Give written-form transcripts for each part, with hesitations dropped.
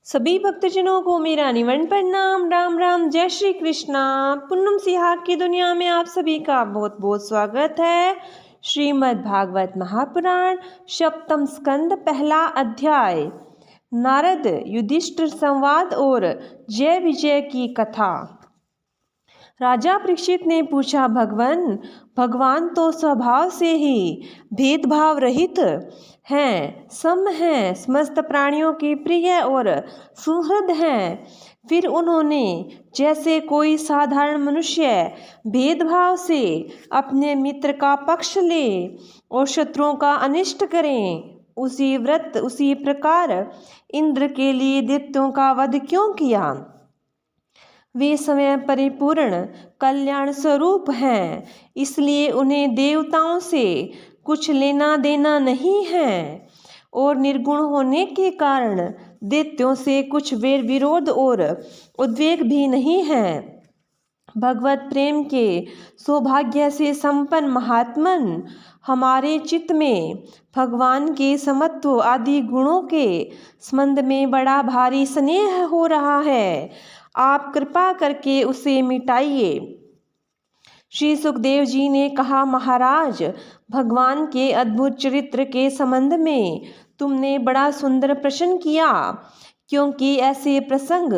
सभी भक्तजनों को मेरा निवन प्रणाम। राम राम, जय श्री कृष्णा। पूनम सिहाग की दुनिया में आप सभी का बहुत बहुत स्वागत है। श्रीमद् भागवत महापुराण सप्तम स्कंद पहला अध्याय, नारद युधिष्ठिर संवाद और जय विजय की कथा। राजा परीक्षित ने पूछा, भगवान तो स्वभाव से ही भेदभाव रहित हैं, सम हैं, समस्त प्राणियों के प्रिय और सुहृद हैं। फिर उन्होंने जैसे कोई साधारण मनुष्य भेदभाव से अपने मित्र का पक्ष ले और शत्रुओं का अनिष्ट करें, उसी प्रकार इंद्र के लिए दैत्यों का वध क्यों किया। वे समय परिपूर्ण कल्याण स्वरूप हैं, इसलिए उन्हें देवताओं से कुछ लेना देना नहीं है और निर्गुण होने के कारण दैत्यों से कुछ वैर विरोध और उद्वेग भी नहीं है। भगवत प्रेम के सौभाग्य से संपन्न महात्मन हमारे चित्त में भगवान के समत्व आदि गुणों के संबंध में बड़ा भारी स्नेह हो रहा है। आप कृपा करके उसे मिटाइए। श्री सुखदेव जी ने कहा, महाराज, भगवान के अद्भुत चरित्र के संबंध में तुमने बड़ा सुंदर प्रश्न किया, क्योंकि ऐसे प्रसंग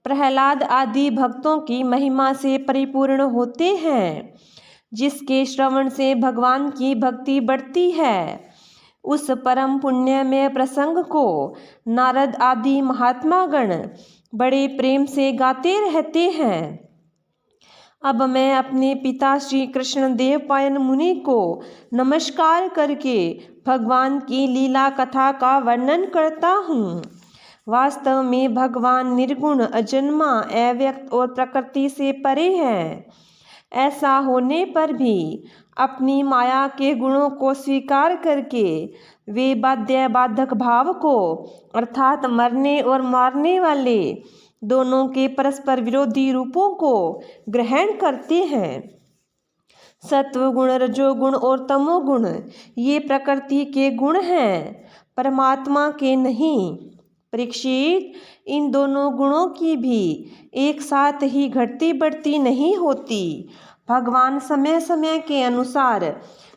प्रहलाद आदि भक्तों की महिमा से परिपूर्ण होते हैं, जिसके श्रवण से भगवान की भक्ति बढ़ती है। उस परम पुण्यमय प्रसंग को नारद आदि महात्मागण बड़े प्रेम से गाते रहते हैं। अब मैं अपने पिता श्री कृष्ण देवपायन मुनि को नमस्कार करके भगवान की लीला कथा का वर्णन करता हूँ। वास्तव में भगवान निर्गुण, अजन्मा, अव्यक्त और प्रकृति से परे हैं। ऐसा होने पर भी अपनी माया के गुणों को स्वीकार करके वे बाध्य बाधक भाव को, अर्थात मरने और मारने वाले दोनों के परस्पर विरोधी रूपों को ग्रहण करते हैं। सत्व गुण, रजोगुण और तमोगुण ये प्रकृति के गुण हैं, परमात्मा के नहीं। परीक्षित, इन दोनों गुणों की भी एक साथ ही घटती बढ़ती नहीं होती। भगवान समय समय के अनुसार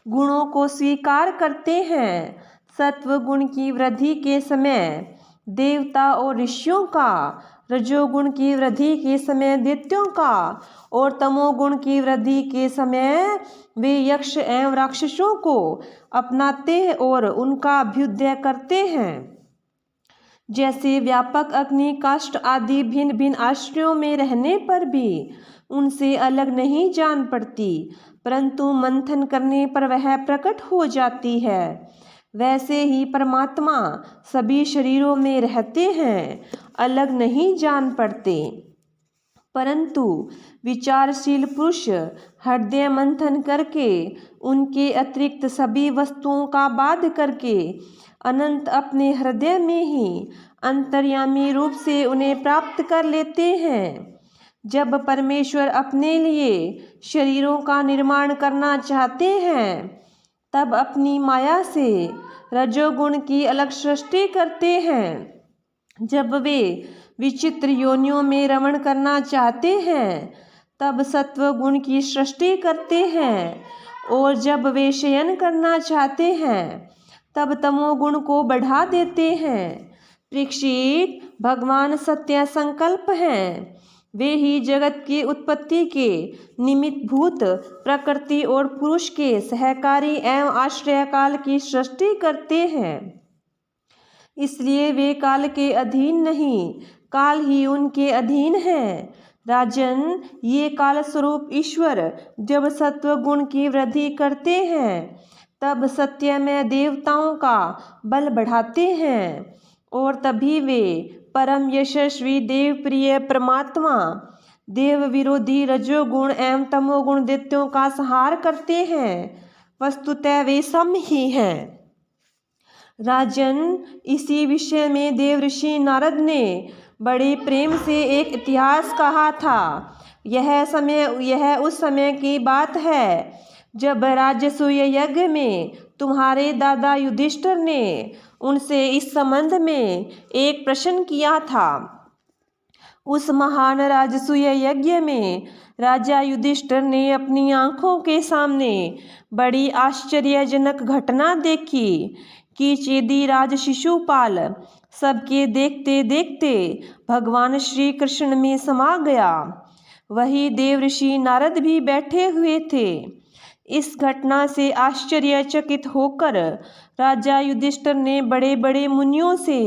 गुणों को स्वीकार करते हैं। सत्व गुण की वृद्धि के समय देवता और ऋषियों का, रजोगुण की वृद्धि के समय दैत्यों का और तमोगुण की वृद्धि के समय वे यक्ष एवं राक्षसों को अपनाते हैं और उनका अभ्युदय करते हैं। जैसे व्यापक अग्नि, काष्ठ आदि भिन्न भिन्न आश्रयों में रहने पर भी उनसे अलग नहीं जान पड़ती, परंतु मंथन करने पर वह प्रकट हो जाती है। वैसे ही परमात्मा सभी शरीरों में रहते हैं, अलग नहीं जान पड़ते, परंतु विचारशील पुरुष हृदय मंथन करके उनके अतिरिक्त सभी वस्तुओं का बाध करके अनंत अपने हृदय में ही अंतर्यामी रूप से उन्हें प्राप्त कर लेते हैं। जब परमेश्वर अपने लिए शरीरों का निर्माण करना चाहते हैं, तब अपनी माया से रजोगुण की अलग सृष्टि करते हैं। जब वे विचित्र योनियों में रमण करना चाहते हैं, तब सत्व गुण की सृष्टि करते हैं, और जब वे शयन करना चाहते हैं, तब तमोगुण को बढ़ा देते हैं। परीक्षित, भगवान सत्य संकल्प हैं। वे ही जगत की उत्पत्ति के निमित्त भूत प्रकृति और पुरुष के सहकारी एवं आश्रय काल की सृष्टि करते हैं। इसलिए वे काल के अधीन नहीं, काल ही उनके अधीन है। राजन, ये काल स्वरूप ईश्वर जब सत्व गुण की वृद्धि करते हैं, तब सत्यमय देवताओं का बल बढ़ाते हैं, और तभी वे परम यशस्वी देव प्रिय परमात्मा देव विरोधी रजोगुण एवं तमोगुण दैत्यों का संहार करते हैं। वस्तुतः वे सम ही हैं। राजन, इसी विषय में देव ऋषि नारद ने बड़े प्रेम से एक इतिहास कहा था। यह उस समय की बात है जब राजसूय यज्ञ में तुम्हारे दादा युधिष्ठिर ने उनसे इस संबंध में एक प्रश्न किया था। उस महान राजसूय यज्ञ में राजा युधिष्ठिर ने अपनी आंखों के सामने बड़ी आश्चर्यजनक घटना देखी कि चेदी राज शिशुपाल सबके देखते देखते भगवान श्री कृष्ण में समा गया। वही देवऋषि नारद भी बैठे हुए थे। इस घटना से आश्चर्यचकित होकर राजा युधिष्ठिर ने बड़े बड़े मुनियों से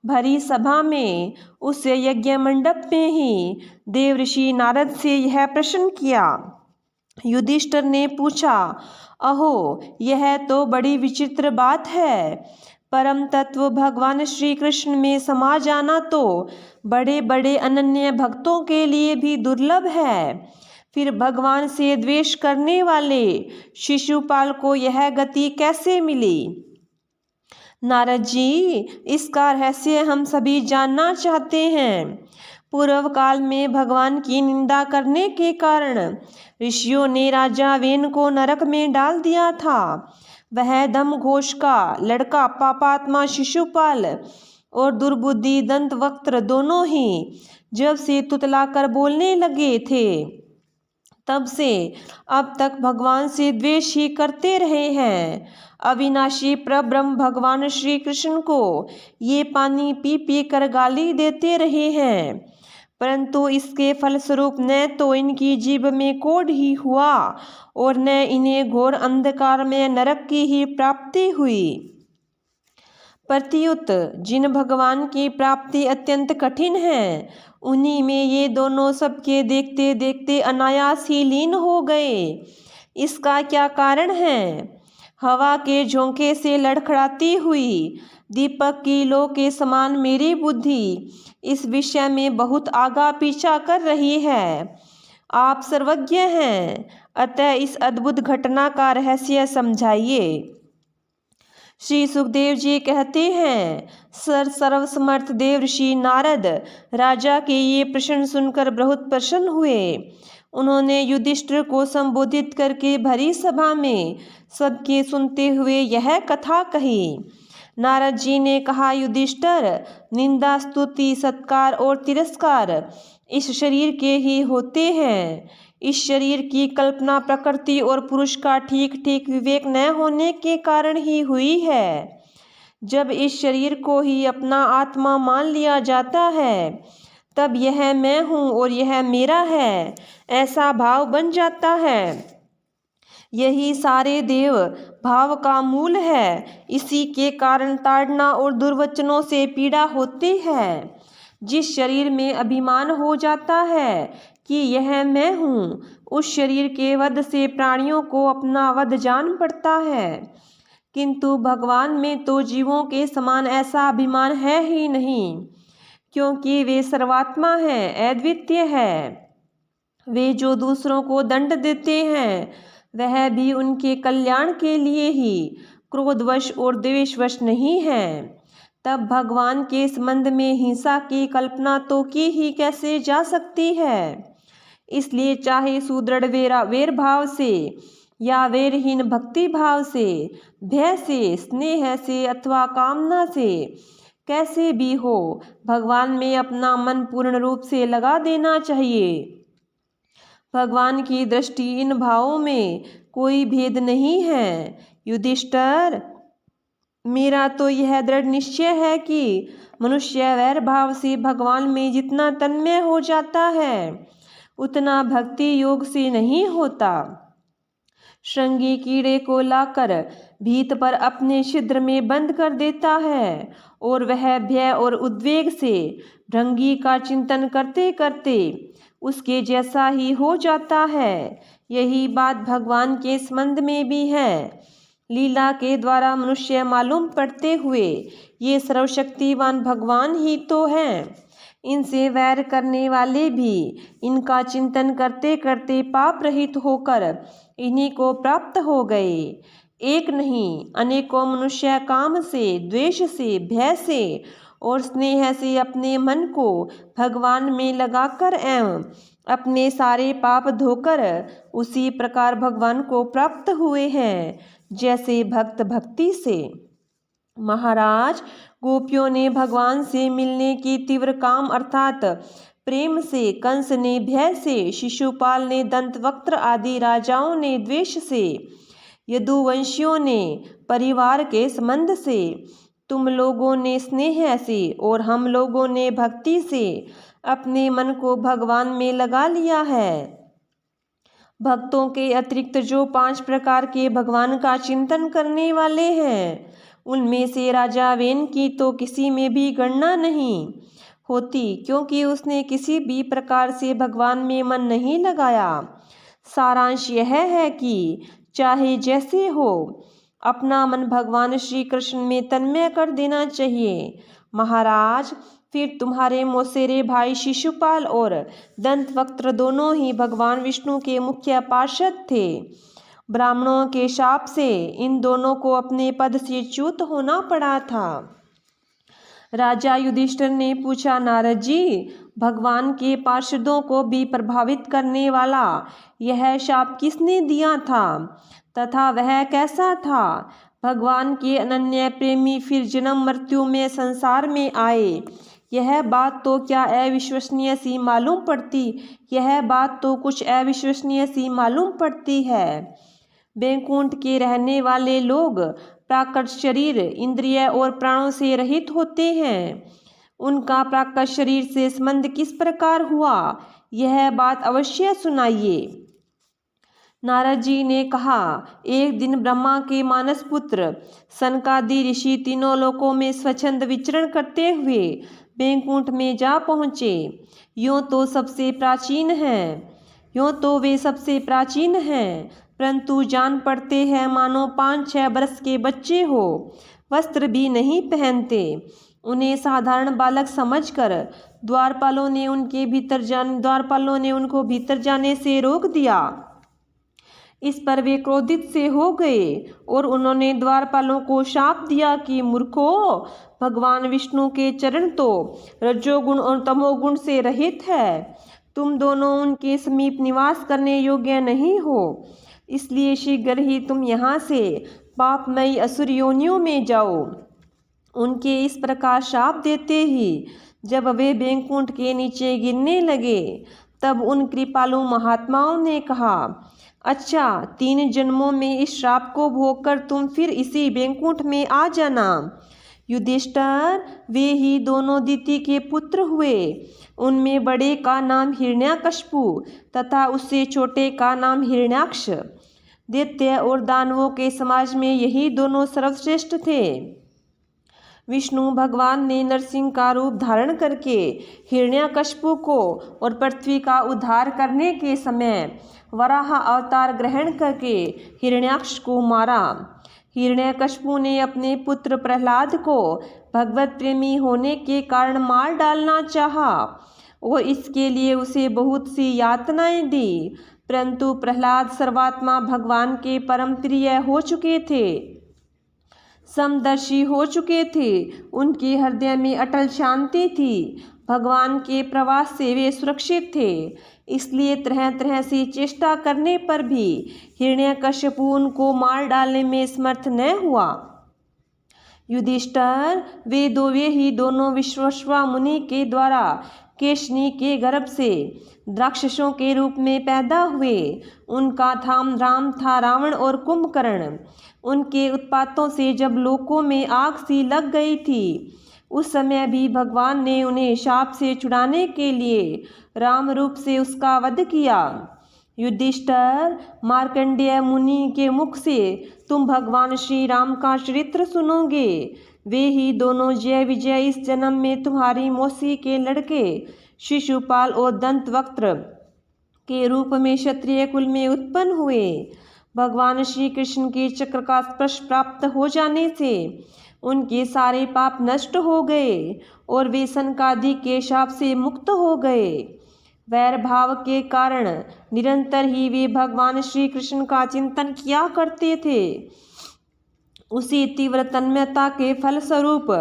भरी सभा में उस यज्ञ मंडप में ही देवऋषि नारद से यह प्रश्न किया। युधिष्ठिर ने पूछा, अहो, यह तो बड़ी विचित्र बात है। परम तत्व भगवान श्री कृष्ण में समा जाना तो बड़े बड़े अनन्य भक्तों के लिए भी दुर्लभ है। फिर भगवान से द्वेष करने वाले शिशुपाल को यह गति कैसे मिली? नारद जी, इसका रहस्य हम सभी जानना चाहते हैं। पूर्व काल में भगवान की निंदा करने के कारण ऋषियों ने राजा वेन को नरक में डाल दिया था। वह दमघोष का लड़का पापात्मा शिशुपाल और दुर्बुद्धि दंतवक्त्र दोनों ही जब से तुतलाकर बोलने लगे थे, तब से अब तक भगवान से द्वेष ही करते रहे हैं। अविनाशी परब्रह्म भगवान श्री कृष्ण को ये पानी पी पी कर गाली देते रहे हैं, परंतु इसके फलस्वरूप न तो इनकी जीभ में कोढ़ ही हुआ और न इन्हें घोर अंधकार में नरक की ही प्राप्ति हुई। प्रत्युत जिन भगवान की प्राप्ति अत्यंत कठिन है, उन्हीं में ये दोनों सबके देखते देखते अनायास ही लीन हो गए। इसका क्या कारण है? हवा के झोंके से लड़खड़ाती हुई दीपक की लो के समान मेरी बुद्धि इस विषय में बहुत आगा पीछा कर रही है। आप सर्वज्ञ हैं, अतः इस अद्भुत घटना का रहस्य समझाइए। श्री सुखदेव जी कहते हैं, सर्वसमर्थ देवर्षि नारद राजा के ये प्रश्न सुनकर बहुत प्रसन्न हुए। उन्होंने युधिष्ठिर को संबोधित करके भरी सभा में सबके सुनते हुए यह कथा कही। नारद जी ने कहा, युधिष्ठिर, निंदा, स्तुति, सत्कार और तिरस्कार इस शरीर के ही होते हैं। इस शरीर की कल्पना प्रकृति और पुरुष का ठीक ठीक विवेक न होने के कारण ही हुई है। जब इस शरीर को ही अपना आत्मा मान लिया जाता है, तब यह मैं हूँ और यह मेरा है, ऐसा भाव बन जाता है। यही सारे देव भाव का मूल है। इसी के कारण ताड़ना और दुर्वचनों से पीड़ा होती है। जिस शरीर में अभिमान हो जाता है कि यह मैं हूँ, उस शरीर के वध से प्राणियों को अपना वध जान पड़ता है। किंतु भगवान में तो जीवों के समान ऐसा अभिमान है ही नहीं, क्योंकि वे सर्वात्मा हैं, अद्वितीय है। वे जो दूसरों को दंड देते हैं, वह भी उनके कल्याण के लिए ही, क्रोधवश और द्वेषवश नहीं है। तब भगवान के संबंध में हिंसा की कल्पना तो की ही कैसे जा सकती है। इसलिए चाहे सुदृढ़ वेर भाव से या वेरहीन भक्ति भाव से, भय से, स्नेह से अथवा कामना से, कैसे भी हो, भगवान में अपना मन पूर्ण रूप से लगा देना चाहिए। भगवान की दृष्टि इन भावों में कोई भेद नहीं है। युधिष्ठिर, मेरा तो यह दृढ़ निश्चय है कि मनुष्य वैर भाव से भगवान में जितना तन्मय हो जाता है, उतना भक्ति योग से नहीं होता। श्रृंगी कीड़े को लाकर भीत पर अपने छिद्र में बंद कर देता है और वह भय और उद्वेग से भृंगी का चिंतन करते करते उसके जैसा ही हो जाता है। यही बात भगवान के संबंध में भी है। लीला के द्वारा मनुष्य मालूम पड़ते हुए ये सर्वशक्तिवान भगवान ही तो हैं। इनसे वैर करने वाले भी इनका चिंतन करते करते पाप रहित होकर इन्हीं को प्राप्त हो गए। एक नहीं, अनेकों मनुष्य काम से, द्वेष से, भय से और स्नेह से अपने मन को भगवान में लगाकर एवं अपने सारे पाप धोकर उसी प्रकार भगवान को प्राप्त हुए हैं, जैसे भक्त भक्ति से। महाराज, गोपियों ने भगवान से मिलने की तीव्र काम अर्थात प्रेम से, कंस ने भय से, शिशुपाल ने दंतवक्त्र आदि राजाओं ने द्वेष से, यदुवंशियों ने परिवार के संबंध से, तुम लोगों ने स्नेह से और हम लोगों ने भक्ति से अपने मन को भगवान में लगा लिया है। भक्तों के अतिरिक्त जो 5 प्रकार के भगवान का चिंतन करने वाले हैं, उनमें से राजा वेन की तो किसी में भी गणना नहीं होती, क्योंकि उसने किसी भी प्रकार से भगवान में मन नहीं लगाया। सारांश यह है कि चाहे जैसे हो, अपना मन भगवान श्री कृष्ण में तन्मय कर देना चाहिए। महाराज, फिर तुम्हारे मौसेरे भाई शिशुपाल और दंतवक्त्र दोनों ही भगवान विष्णु के मुख्य पार्षद थे। ब्राह्मणों के शाप से इन दोनों को अपने पद से च्युत होना पड़ा था। राजा युधिष्ठिर ने पूछा, नारद जी, भगवान के पार्षदों को भी प्रभावित करने वाला यह शाप किसने दिया था तथा वह कैसा था? भगवान के अनन्य प्रेमी फिर जन्म मृत्यु में संसार में आए, यह बात तो क्या अविश्वसनीय सी मालूम पड़ती, यह बात तो कुछ अविश्वसनीय सी मालूम पड़ती है। बैकुंठ के रहने वाले लोग प्राकृत शरीर, इंद्रिय और प्राणों से रहित होते हैं। उनका प्राकृत शरीर से संबंध किस प्रकार हुआ, यह बात अवश्य सुनाइए। नारद जी ने कहा, एक दिन ब्रह्मा के मानस पुत्र सनकादि ऋषि तीनों लोकों में स्वच्छंद विचरण करते हुए बैकुंठ में जा पहुँचे। यूँ तो वे सबसे प्राचीन हैं, परंतु जान पड़ते हैं मानो 5-6 बरस के बच्चे हो। वस्त्र भी नहीं पहनते। उन्हें साधारण बालक समझकर द्वारपालों ने उनको भीतर जाने से रोक दिया। इस पर वे क्रोधित से हो गए और उन्होंने द्वारपालों को शाप दिया कि मूर्खों, भगवान विष्णु के चरण तो रजोगुण और तमोगुण से रहित है। तुम दोनों उनके समीप निवास करने योग्य नहीं हो, इसलिए शीघ्र ही तुम यहाँ से पापमयी असुर योनियों में जाओ। उनके इस प्रकार शाप देते ही जब वे बैकुंठ के नीचे गिरने लगे, तब उन कृपालु महात्माओं ने कहा, अच्छा, 3 जन्मों में इस श्राप को भोगकर तुम फिर इसी बैकुंठ में आ जाना। युधिष्ठिर, वे ही दोनों दिति के पुत्र हुए। उनमें बड़े का नाम हिरण्याकश्यपु तथा उससे छोटे का नाम हिरण्याक्ष। दैत्य और दानवों के समाज में यही दोनों सर्वश्रेष्ठ थे। विष्णु भगवान ने नरसिंह का रूप धारण करके हिरण्याकश्यपु को और पृथ्वी का उद्धार करने के समय वराह अवतार ग्रहण करके हिरण्याक्ष को मारा। हिरण्याकश्यपु ने अपने पुत्र प्रहलाद को भगवत प्रेमी होने के कारण मार डालना चाहा और इसके लिए उसे बहुत सी यातनाएं दी, परंतु प्रहलाद सर्वात्मा भगवान के परम प्रिय हो चुके थे, समदर्शी हो चुके थे। उनके हृदय में अटल शांति थी। भगवान के प्रवास से वे सुरक्षित थे, इसलिए तरह तरह से चेष्टा करने पर भी हिरण्याकश्यपु उनको मार डालने में समर्थ न हुआ। युधिष्ठिर, वे ही दोनों विश्वामित्र मुनि के द्वारा केशनी के गर्भ से राक्षसों के रूप में पैदा हुए। उनका नाम था रावण और कुंभकर्ण। उनके उत्पातों से जब लोकों में आग सी लग गई थी, उस समय भी भगवान ने उन्हें शाप से छुड़ाने के लिए राम रूप से उसका वध किया। युधिष्ठिर, मार्कंडेय मुनि के मुख से तुम भगवान श्री राम का चरित्र सुनोगे। वे ही दोनों जय विजय इस जन्म में तुम्हारी मौसी के लड़के शिशुपाल और दंतवक्त्र के रूप में क्षत्रिय कुल में उत्पन्न हुए। भगवान श्री कृष्ण के चक्र का स्पर्श प्राप्त हो जाने से उनके सारे पाप नष्ट हो गए और वे सनकादि के शाप से मुक्त हो गए। वैर भाव के कारण निरंतर ही वे भगवान श्री कृष्ण का चिंतन किया करते थे। उसी तीव्र तन्मयता के फलस्वरूप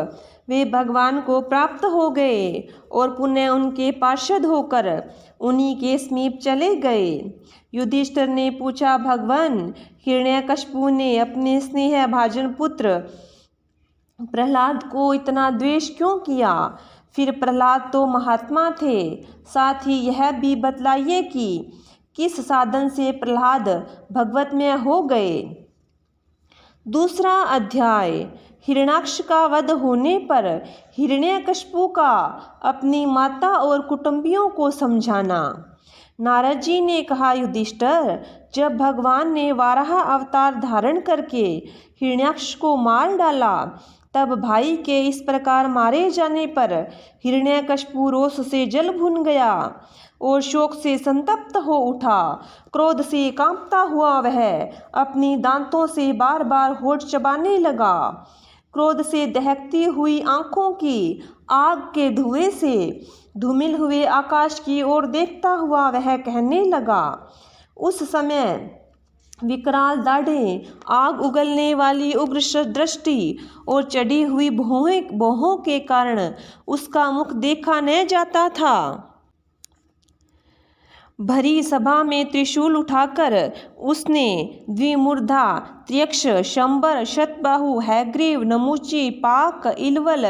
वे भगवान को प्राप्त हो गए और पुनः उनके पार्षद होकर उन्हीं के समीप चले गए। युधिष्ठिर ने पूछा, भगवान, हिरण्याकश्यपु ने अपने स्नेह भाजन पुत्र प्रहलाद को इतना द्वेष क्यों किया? फिर प्रहलाद तो महात्मा थे। साथ ही यह भी बतलाइए कि किस साधन से प्रहलाद भगवतमय हो गए। दूसरा अध्याय। हिरण्याक्ष का वध होने पर हिरण्यकशिपु का अपनी माता और कुटुंबियों को समझाना। नारद जी ने कहा, युधिष्ठिर, जब भगवान ने वाराह अवतार धारण करके हिरण्याक्ष को मार डाला, तब भाई के इस प्रकार मारे जाने पर हिरण्यकशिपु रोष से जल भुन गया और शोक से संतप्त हो उठा। क्रोध से कांपता हुआ वह अपनी दांतों से बार बार होठ चबाने लगा। क्रोध से दहकती हुई आंखों की आग के धुएं से धूमिल हुए आकाश की ओर देखता हुआ वह कहने लगा। उस समय विकराल दाढ़ें, आग उगलने वाली उग्र दृष्टि और चढ़ी हुई भौहों के कारण उसका मुख देखा न जाता था। भरी सभा में त्रिशूल उठाकर उसने द्विमूर्धा, त्र्यक्ष, शंबर, शतबाहु, हैग्रीव, नमूची, पाक, इलवल,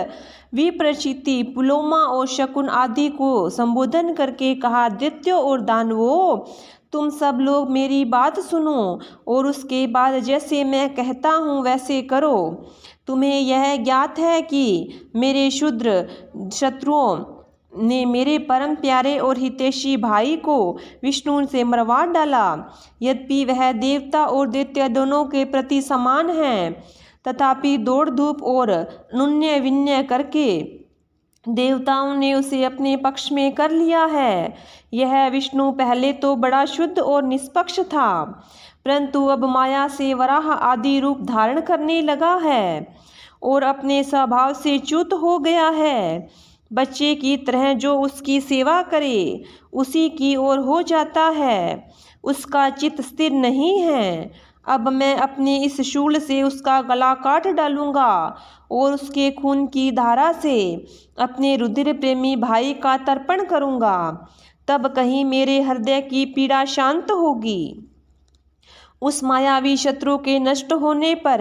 विप्रचिति, पुलोमा और शकुन आदि को संबोधन करके कहा, दैत्यों और दानवों, तुम सब लोग मेरी बात सुनो और उसके बाद जैसे मैं कहता हूँ वैसे करो। तुम्हें यह ज्ञात है कि मेरे क्षुद्र शत्रुओं ने मेरे परम प्यारे और हितैषी भाई को विष्णु से मरवा डाला। यद्यपि वह देवता और दैत्य दोनों के प्रति समान है, तथापि दौड़ धूप और नुन्य विन्य करके देवताओं ने उसे अपने पक्ष में कर लिया है। यह विष्णु पहले तो बड़ा शुद्ध और निष्पक्ष था, परंतु अब माया से वराह आदि रूप धारण करने लगा है और अपने स्वभाव से च्युत हो गया है। बच्चे की तरह जो उसकी सेवा करे उसी की ओर हो जाता है, उसका चित्त स्थिर नहीं है। अब मैं अपने इस शूल से उसका गला काट डालूंगा और उसके खून की धारा से अपने रुधिर प्रेमी भाई का तर्पण करूंगा, तब कहीं मेरे हृदय की पीड़ा शांत होगी। उस मायावी शत्रु के नष्ट होने पर,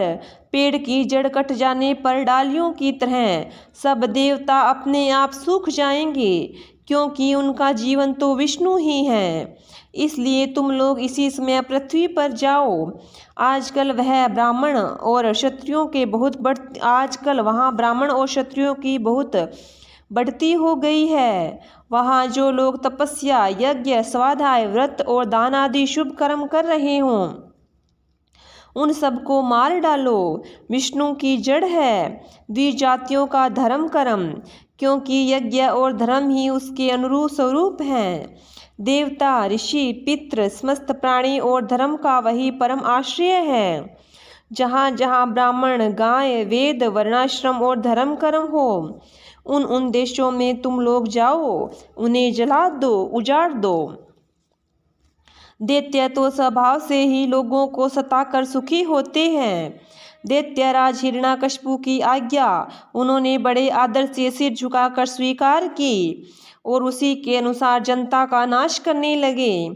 पेड़ की जड़ कट जाने पर डालियों की तरह सब देवता अपने आप सूख जाएंगे, क्योंकि उनका जीवन तो विष्णु ही है। इसलिए तुम लोग इसी समय पृथ्वी पर जाओ। आजकल वहाँ ब्राह्मण और क्षत्रियों की बहुत बढ़ती हो गई है। वहाँ जो लोग तपस्या, यज्ञ, स्वाध्याय, व्रत और दान आदि शुभ कर्म कर रहे हों, उन सबको मार डालो। विष्णु की जड़ है द्विजातियों का धर्म कर्म, क्योंकि यज्ञ और धर्म ही उसके अनुरूप स्वरूप हैं। देवता, ऋषि, पितृ, समस्त प्राणी और धर्म का वही परम आश्रय है। जहाँ जहाँ ब्राह्मण, गाय, वेद, वर्णाश्रम और धर्म कर्म हो, उन देशों में तुम लोग जाओ, उन्हें जला दो, उजाड़ दो। दैत्य तो स्वभाव से ही लोगों को सताकर सुखी होते हैं। दैत्यराज हिरण्याकशिपु की आज्ञा उन्होंने बड़े आदर से सिर झुकाकर स्वीकार की और उसी के अनुसार जनता का नाश करने लगे।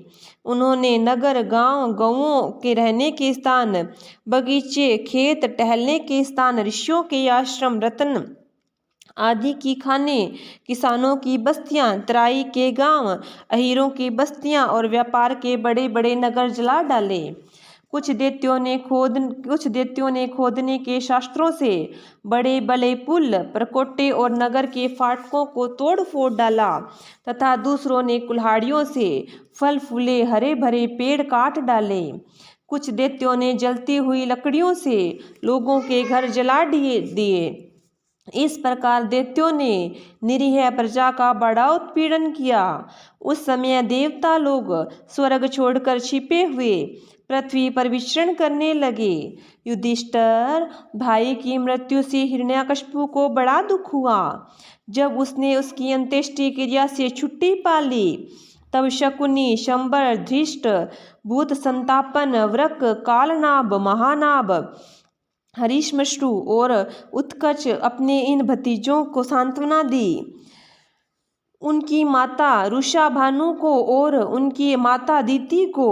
उन्होंने नगर, गांव, गौओं के रहने के स्थान, बगीचे, खेत, टहलने के स्थान, ऋषियों के आश्रम, रत्न आदि की खाने, किसानों की बस्तियां, तराई के गांव, अहीरों की बस्तियां और व्यापार के बड़े बड़े नगर जला डाले। कुछ दैत्यों ने खोदने के शास्त्रों से बड़े बड़े पुल, परकोटे और नगर के फाटकों को तोड़ फोड़ डाला, तथा दूसरों ने कुल्हाड़ियों से फल फूले हरे भरे पेड़ काट डाले। कुछ दैत्यों ने जलती हुई लकड़ियों से लोगों के घर जला दिए। इस प्रकार दैत्यों ने निरीह प्रजा का बड़ा उत्पीड़न किया। उस समय देवता लोग स्वर्ग छोड़कर छिपे हुए पृथ्वी पर विचरण करने लगे। युधिष्ठिर, भाई की मृत्यु से हिरण्याकशिपु को बड़ा दुख हुआ। जब उसने उसकी अंत्येष्टि क्रिया से छुट्टी पा ली, तब शकुनी, शंबर, धृष्ट, भूत संतापन, वृक, कालनाभ, महानाभ, हरिश्मश्रु और उत्कच अपने इन भतीजों को सांत्वना दी। उनकी माता रुषा भानु को और उनकी माता दीति को,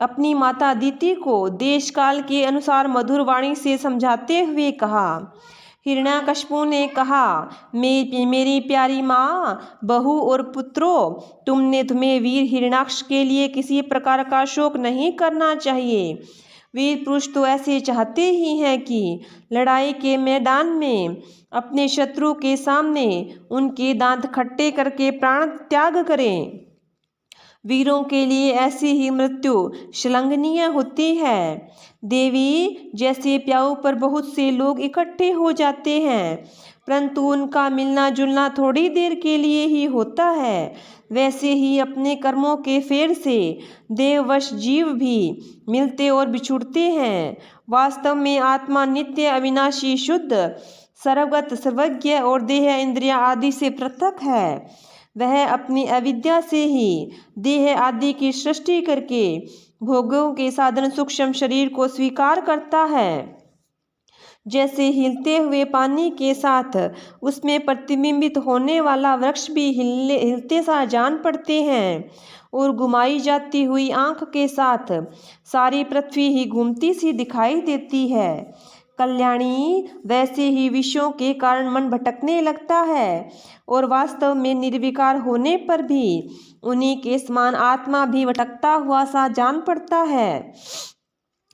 अपनी माता दीति को देश काल के अनुसार मधुर वाणी से समझाते हुए कहा, हिरण्याकश्यपु ने कहा, मेरी प्यारी माँ, बहू और पुत्रों, तुम्हें वीर हिरण्याक्ष के लिए किसी प्रकार का शोक नहीं करना चाहिए। वीर पुरुष तो ऐसे चाहते ही हैं कि लड़ाई के मैदान में अपने शत्रु के सामने उनके दांत खट्टे करके प्राण त्याग करें। वीरों के लिए ऐसी ही मृत्यु श्लाघनीय होती है। देवी जैसे प्याऊ पर बहुत से लोग इकट्ठे हो जाते हैं, परंतु उनका मिलना जुलना थोड़ी देर के लिए ही होता है। वैसे ही अपने कर्मों के फेर से देववश जीव भी मिलते और बिछुड़ते हैं। वास्तव में आत्मा नित्य, अविनाशी, शुद्ध, सर्वगत, सर्वज्ञ और देह, इंद्रिया आदि से पृथक है। वह अपनी अविद्या से ही देह आदि की सृष्टि करके भोगों के साधन सूक्ष्म शरीर को स्वीकार करता है। जैसे हिलते हुए पानी के साथ उसमें प्रतिबिंबित होने वाला वृक्ष भी हिलते सा जान पड़ते हैं, और घुमाई जाती हुई आंख के साथ सारी पृथ्वी ही घूमती सी दिखाई देती है। कल्याणी, वैसे ही विषयों के कारण मन भटकने लगता है, और वास्तव में निर्विकार होने पर भी उन्हीं के समान आत्मा भी भटकता हुआ सा जान पड़ता है।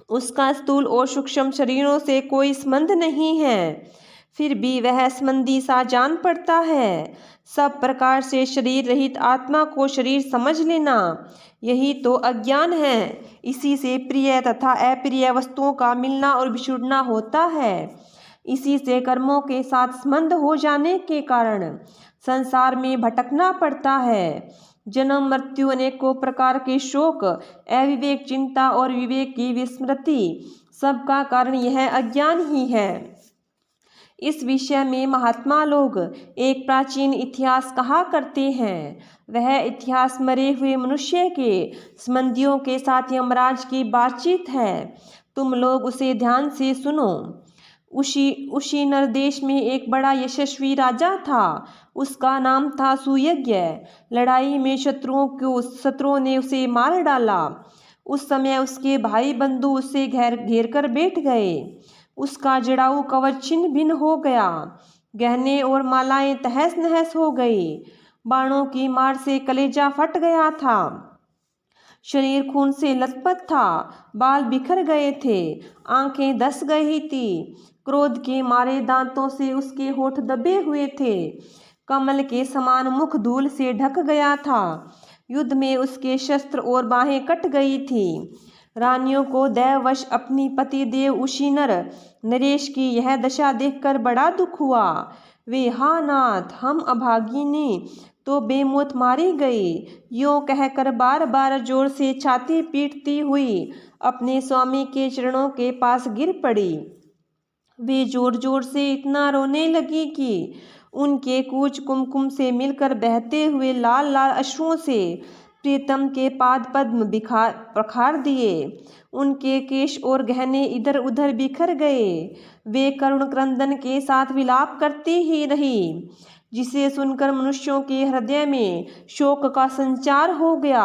उसका स्थूल और सूक्ष्म शरीरों से कोई संबंध नहीं है, फिर भी वह संबंधी सा जान पड़ता है। सब प्रकार से शरीर रहित आत्मा को शरीर समझ लेना, यही तो अज्ञान है। इसी से प्रिय तथा अप्रिय वस्तुओं का मिलना और बिछुड़ना होता है। इसी से कर्मों के साथ संबंध हो जाने के कारण संसार में भटकना पड़ता है। जन्म मृत्यु, अनेकों प्रकार के शोक, अविवेक, चिंता और विवेक की विस्मृति, सबका कारण यह अज्ञान ही है। इस विषय में महात्मा लोग एक प्राचीन इतिहास कहा करते हैं। वह इतिहास मरे हुए मनुष्य के संबंधियों के साथ यमराज की बातचीत है। तुम लोग उसे ध्यान से सुनो। उसी नरदेश में एक बड़ा यशस्वी राजा था। उसका नाम था सुयज्ञ। लड़ाई में शत्रुओं ने उसे मार डाला। उस समय उसके भाई बंधु उसे घेर कर बैठ गए। उसका जड़ाऊ कवच छिन्न भिन्न हो गया। गहने और मालाएं तहस नहस हो गई। बाणों की मार से कलेजा फट गया था। शरीर खून से लथपथ था। बाल बिखर गए थे। आंखें धस गई थी। क्रोध के मारे दांतों से उसके होठ दबे हुए थे। कमल के समान मुख धूल से ढक गया था। युद्ध में उसके शस्त्र और बाहें कट गई थी। रानियों को दैववश अपनी पति देव उशीनर नरेश की यह दशा देखकर बड़ा दुख हुआ। वे, हा नाथ, हम अभागिनी तो बेमौत मारी गई, यूँ कहकर बार बार जोर से छाती पीटती हुई अपने स्वामी के चरणों के पास गिर पड़ी। वे जोर जोर से इतना रोने लगी कि उनके कूच कुमकुम से मिलकर बहते हुए लाल लाल अश्रुओं से प्रीतम के पाद पद्म प्रखार दिए। उनके केश और गहने इधर उधर बिखर गए। वे करुण क्रंदन के साथ विलाप करती ही रही, जिसे सुनकर मनुष्यों के हृदय में शोक का संचार हो गया।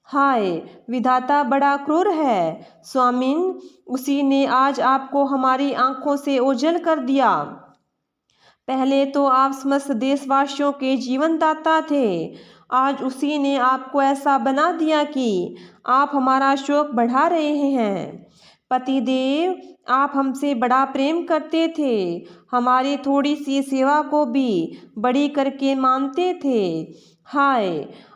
हाय, विधाता बड़ा क्रूर है। स्वामिन, उसी ने आज आपको हमारी आंखों से ओझल कर दिया। पहले तो आप समस्त देशवासियों के जीवन दाता थे। आज उसी ने आपको ऐसा बना दिया कि आप हमारा शोक बढ़ा रहे हैं। पतिदेव, आप हमसे बड़ा प्रेम करते थे। हमारी थोड़ी सी सेवा को भी बड़ी करके मानते थे। हाय,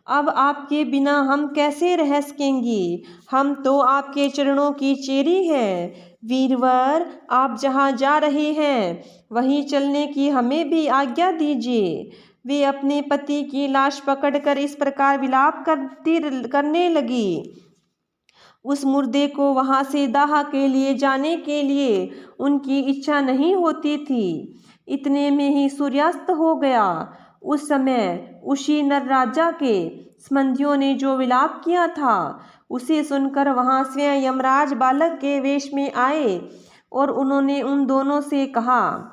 अब आपके बिना हम कैसे रह सकेंगी। हम तो आपके चरणों की चेरी हैं। वीरवर, आप जहाँ जा रहे हैं वहीं चलने की हमें भी आज्ञा दीजिए। वे अपने पति की लाश पकड़कर इस प्रकार विलाप करने लगी। उस मुर्दे को वहां से दाह के लिए जाने के लिए उनकी इच्छा नहीं होती थी। इतने में ही सूर्यास्त हो गया। उस समय उसी नर राजा के संबंधियों ने जो विलाप किया था, उसे सुनकर वहां स्वयं यमराज बालक के वेश में आए और उन्होंने उन दोनों से कहा।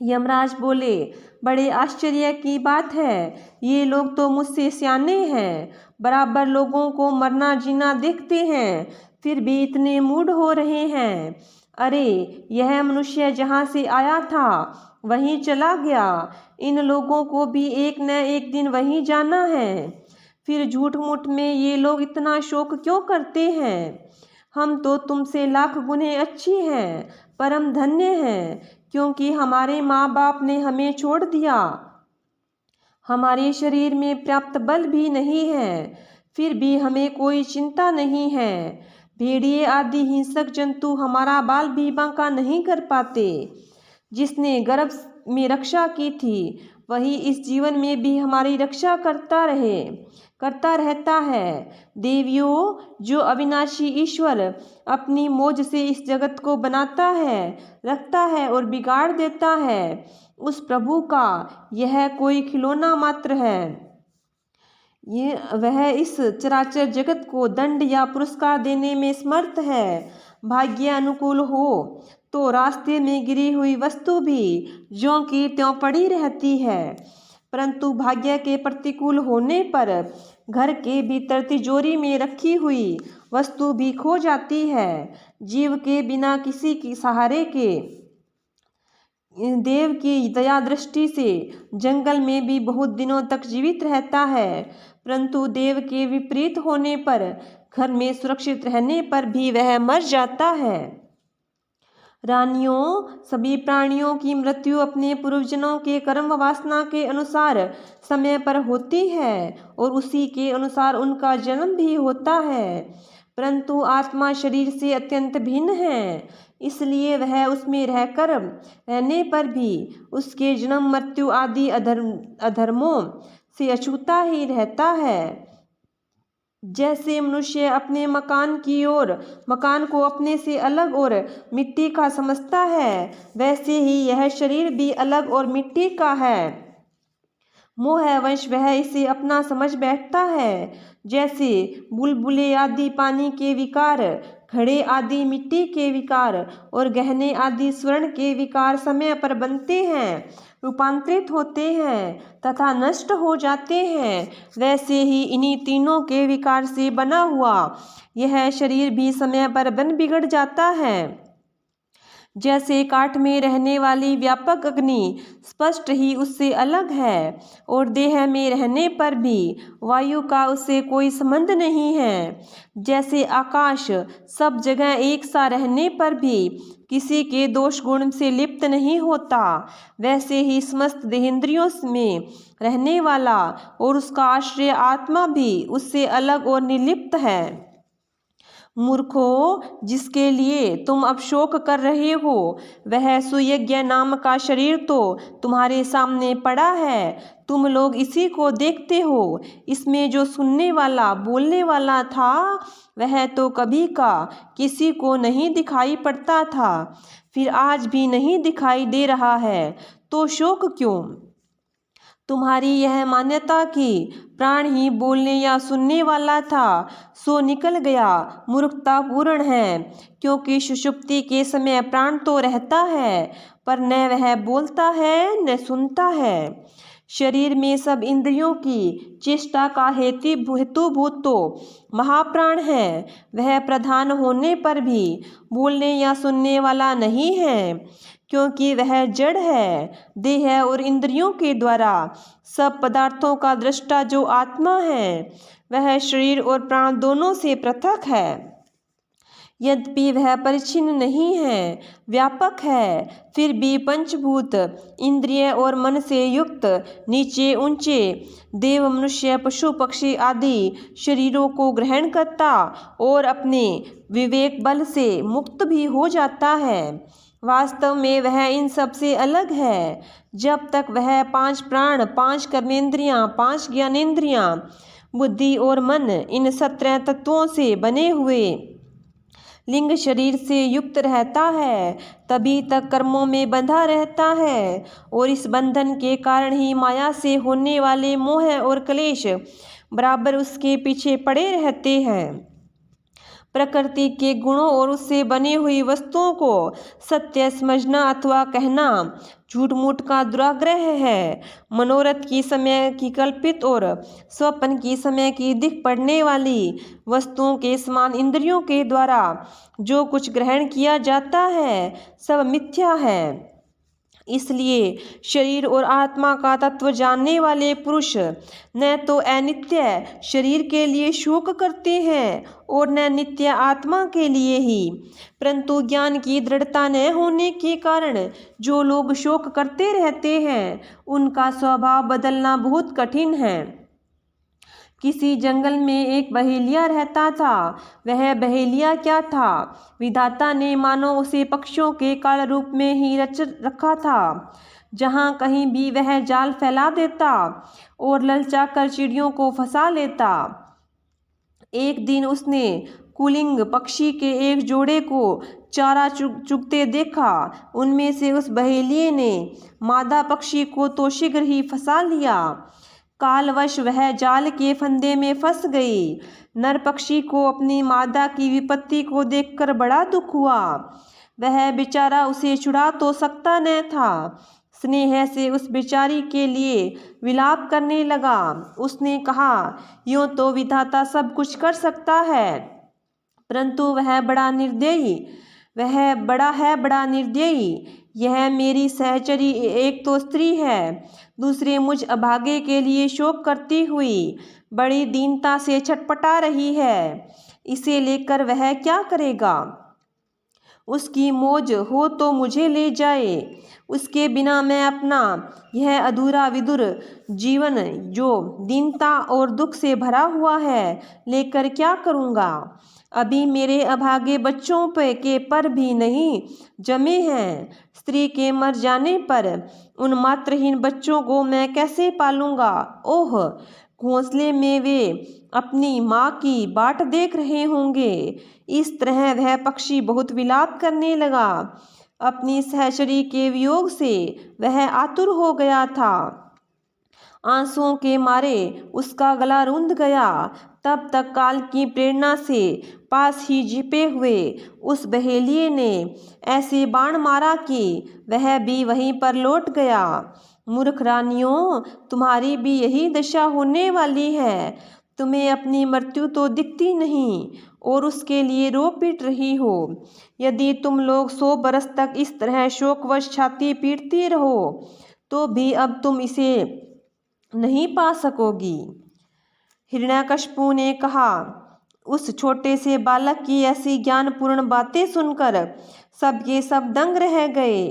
यमराज बोले, बड़े आश्चर्य की बात है, ये लोग तो मुझसे सियाने हैं, बराबर लोगों को मरना जीना देखते हैं, फिर भी इतने मूढ़ हो रहे हैं। अरे यह मनुष्य जहाँ से आया था वहीं चला गया, इन लोगों को भी एक न एक दिन वहीं जाना है। फिर झूठ मूठ में ये लोग इतना शोक क्यों करते हैं? हम तो तुमसे लाख गुने अच्छी हैं, परम धन्य हैं, क्योंकि हमारे माँ बाप ने हमें छोड़ दिया। हमारे शरीर में पर्याप्त बल भी नहीं है, फिर भी हमें कोई चिंता नहीं है। भेड़िए आदि हिंसक जंतु हमारा बाल भी बांका नहीं कर पाते। जिसने गर्भ में रक्षा की थी वही इस जीवन में भी हमारी रक्षा करता रहता है। देवियों, जो अविनाशी ईश्वर अपनी मौज से इस जगत को बनाता है, रखता है और बिगाड़ देता है, उस प्रभु का यह कोई खिलौना मात्र है। वह इस चराचर जगत को दंड या पुरस्कार देने में समर्थ है। भाग्य अनुकूल हो तो रास्ते में गिरी हुई वस्तु भी ज्यों की त्यों पड़ी रहती है, परंतु भाग्य के प्रतिकूल होने पर घर के भीतर तिजोरी में रखी हुई वस्तु भी खो जाती है। जीव के बिना किसी के सहारे के देव की दया दृष्टि से जंगल में भी बहुत दिनों तक जीवित रहता है, परंतु देव के विपरीत होने पर घर में सुरक्षित रहने पर भी वह मर जाता है। रानियों, सभी प्राणियों की मृत्यु अपने पूर्वजनों के कर्म वासना के अनुसार समय पर होती है और उसी के अनुसार उनका जन्म भी होता है, परंतु आत्मा शरीर से अत्यंत भिन्न है, इसलिए वह उसमें रहने पर भी उसके जन्म मृत्यु आदि अधर्मों से अछूता ही रहता है। जैसे मनुष्य अपने मकान को अपने से अलग और मिट्टी का समझता है, वैसे ही यह शरीर भी अलग और मिट्टी का है। मोहवश वह इसे अपना समझ बैठता है। जैसे बुलबुले आदि पानी के विकार, घड़े आदि मिट्टी के विकार और गहने आदि स्वर्ण के विकार समय पर बनते हैं, रूपांतरित होते हैं तथा नष्ट हो जाते हैं, वैसे ही इन्हीं तीनों के विकार से बना हुआ यह शरीर भी समय पर बन बिगड़ जाता है। जैसे काठ में रहने वाली व्यापक अग्नि स्पष्ट ही उससे अलग है और देह में रहने पर भी वायु का उससे कोई संबंध नहीं है, जैसे आकाश सब जगह एक सा रहने पर भी किसी के दोष गुण से लिप्त नहीं होता, वैसे ही समस्त देहेंद्रियों में रहने वाला और उसका आश्रय आत्मा भी उससे अलग और निर्लिप्त है। मूर्खों, जिसके लिए तुम अब शोक कर रहे हो, वह सुयज्ञ नाम का शरीर तो तुम्हारे सामने पड़ा है। तुम लोग इसी को देखते हो। इसमें जो सुनने वाला बोलने वाला था वह तो कभी का किसी को नहीं दिखाई पड़ता था, फिर आज भी नहीं दिखाई दे रहा है, तो शोक क्यों? तुम्हारी यह मान्यता कि प्राण ही बोलने या सुनने वाला था सो निकल गया मूर्खता पूर्ण है, क्योंकि सुषुप्ति के समय प्राण तो रहता है पर न वह बोलता है न सुनता है। शरीर में सब इंद्रियों की चेष्टा का हेतुभूत तो महाप्राण है, वह प्रधान होने पर भी बोलने या सुनने वाला नहीं है, क्योंकि वह जड़ है। देह और इंद्रियों के द्वारा सब पदार्थों का दृष्टा जो आत्मा है वह शरीर और प्राण दोनों से पृथक है। यद्यपि वह परिच्छिन्न नहीं है, व्यापक है, फिर भी पंचभूत इंद्रिय और मन से युक्त नीचे ऊंचे देव, मनुष्य, पशु, पक्षी आदि शरीरों को ग्रहण करता और अपने विवेक बल से मुक्त भी हो जाता है। वास्तव में वह इन सब से अलग है। जब तक वह 5 प्राण, 5 कर्मेंद्रियां, 5 ज्ञानेंद्रियां, बुद्धि और मन इन 17 तत्वों से बने हुए लिंग शरीर से युक्त रहता है, तभी तक कर्मों में बंधा रहता है और इस बंधन के कारण ही माया से होने वाले मोह और क्लेश बराबर उसके पीछे पड़े रहते हैं। प्रकृति के गुणों और उससे बनी हुई वस्तुओं को सत्य समझना अथवा कहना झूठ मूठ का दुराग्रह है। मनोरथ की समय की कल्पित और स्वप्न की समय की दिख पड़ने वाली वस्तुओं के समान इंद्रियों के द्वारा जो कुछ ग्रहण किया जाता है सब मिथ्या है। इसलिए शरीर और आत्मा का तत्व जानने वाले पुरुष न तो अनित्य शरीर के लिए शोक करते हैं और न नित्य आत्मा के लिए ही, परंतु ज्ञान की दृढ़ता न होने के कारण जो लोग शोक करते रहते हैं उनका स्वभाव बदलना बहुत कठिन है। किसी जंगल में एक बहेलिया रहता था। वह बहेलिया क्या था? विधाता ने मानो उसे पक्षियों के काल रूप में ही रच रखा था। जहाँ कहीं भी वह जाल फैला देता और ललचा कर चिड़ियों को फंसा लेता। एक दिन उसने कुलिंग पक्षी के एक जोड़े को चारा चुगते देखा। उनमें से उस बहेलिये ने मादा पक्षी को तो शीघ्र ही फंसा लिया। कालवश वह जाल के फंदे में फंस गई। नर पक्षी को अपनी मादा की विपत्ति को देखकर बड़ा दुख हुआ। वह बेचारा उसे छुड़ा तो सकता न था। स्नेह से उस बेचारी के लिए विलाप करने लगा। उसने कहा, यूँ तो विधाता सब कुछ कर सकता है, परंतु वह बड़ा निर्दयी। यह मेरी सहचरी एक तो स्त्री है, दूसरे मुझ अभागे के लिए शोक करती हुई बड़ी दीनता से छटपटा रही है। इसे लेकर वह क्या करेगा? उसकी मौज हो तो मुझे ले जाए। उसके बिना मैं अपना यह अधूरा विदुर जीवन जो दीनता और दुख से भरा हुआ है लेकर क्या करूँगा? अभी मेरे अभागे बच्चों के पर भी नहीं जमे हैं। स्त्री के मर जाने पर उन मात्रहीन बच्चों को मैं कैसे पालूंगा? ओह, घोंसले में वे अपनी माँ की बाट देख रहे होंगे। इस तरह वह पक्षी बहुत विलाप करने लगा। अपनी सहचरी के वियोग से वह आतुर हो गया था। आंसुओं के मारे उसका गला रुंध गया। तब तक काल की प्रेरणा से पास ही छिपे हुए उस बहेलिये ने ऐसे बाण मारा कि वह भी वहीं पर लौट गया। मूर्ख रानियों, तुम्हारी भी यही दशा होने वाली है। तुम्हें अपनी मृत्यु तो दिखती नहीं और उसके लिए रो पीट रही हो। यदि तुम लोग 100 बरस तक इस तरह शोकवश छाती पीटती रहो तो भी अब तुम इसे नहीं पा सकोगी। हिरण्याकश्यपु ने कहा। उस छोटे से बालक की ऐसी ज्ञानपूर्ण बातें सुनकर सब के सब दंग रह गए।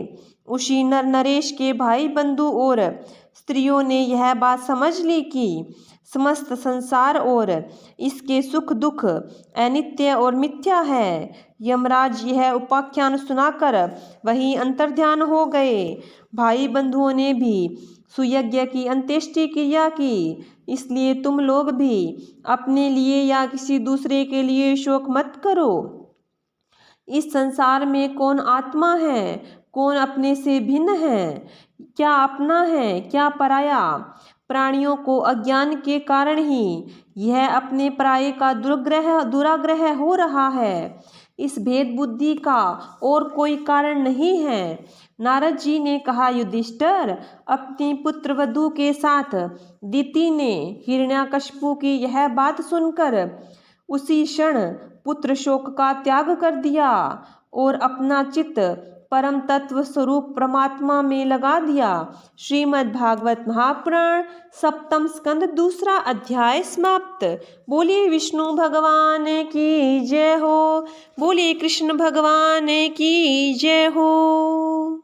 उसी नरेश के भाई बंधु और स्त्रियों ने यह बात समझ ली कि समस्त संसार और इसके सुख दुख अनित्य और मिथ्या है। यमराज यह उपाख्यान सुनाकर वहीं अंतर्ध्यान हो गए। भाई बंधुओं ने भी सुयज्ञ की अंत्येष्टि क्रिया की। इसलिए तुम लोग भी अपने लिए या किसी दूसरे के लिए शोक मत करो। इस संसार में कौन आत्मा है, कौन अपने से भिन्न है, क्या अपना है, क्या पराया? प्राणियों को अज्ञान के कारण ही यह अपने पराये का दुराग्रह हो रहा है। इस भेद बुद्धि का और कोई कारण नहीं है। नारद जी ने कहा, युधिष्ठिर, अपनी पुत्र वधू के साथ दिति ने हिरण्याकश्यपु की यह बात सुनकर उसी क्षण पुत्र शोक का त्याग कर दिया और अपना चित्त परम तत्व स्वरूप परमात्मा में लगा दिया। श्रीमद् भागवत महापुराण सप्तम स्कंद दूसरा अध्याय समाप्त। बोलिए विष्णु भगवान की जय हो। बोलिए कृष्ण भगवान की जय हो।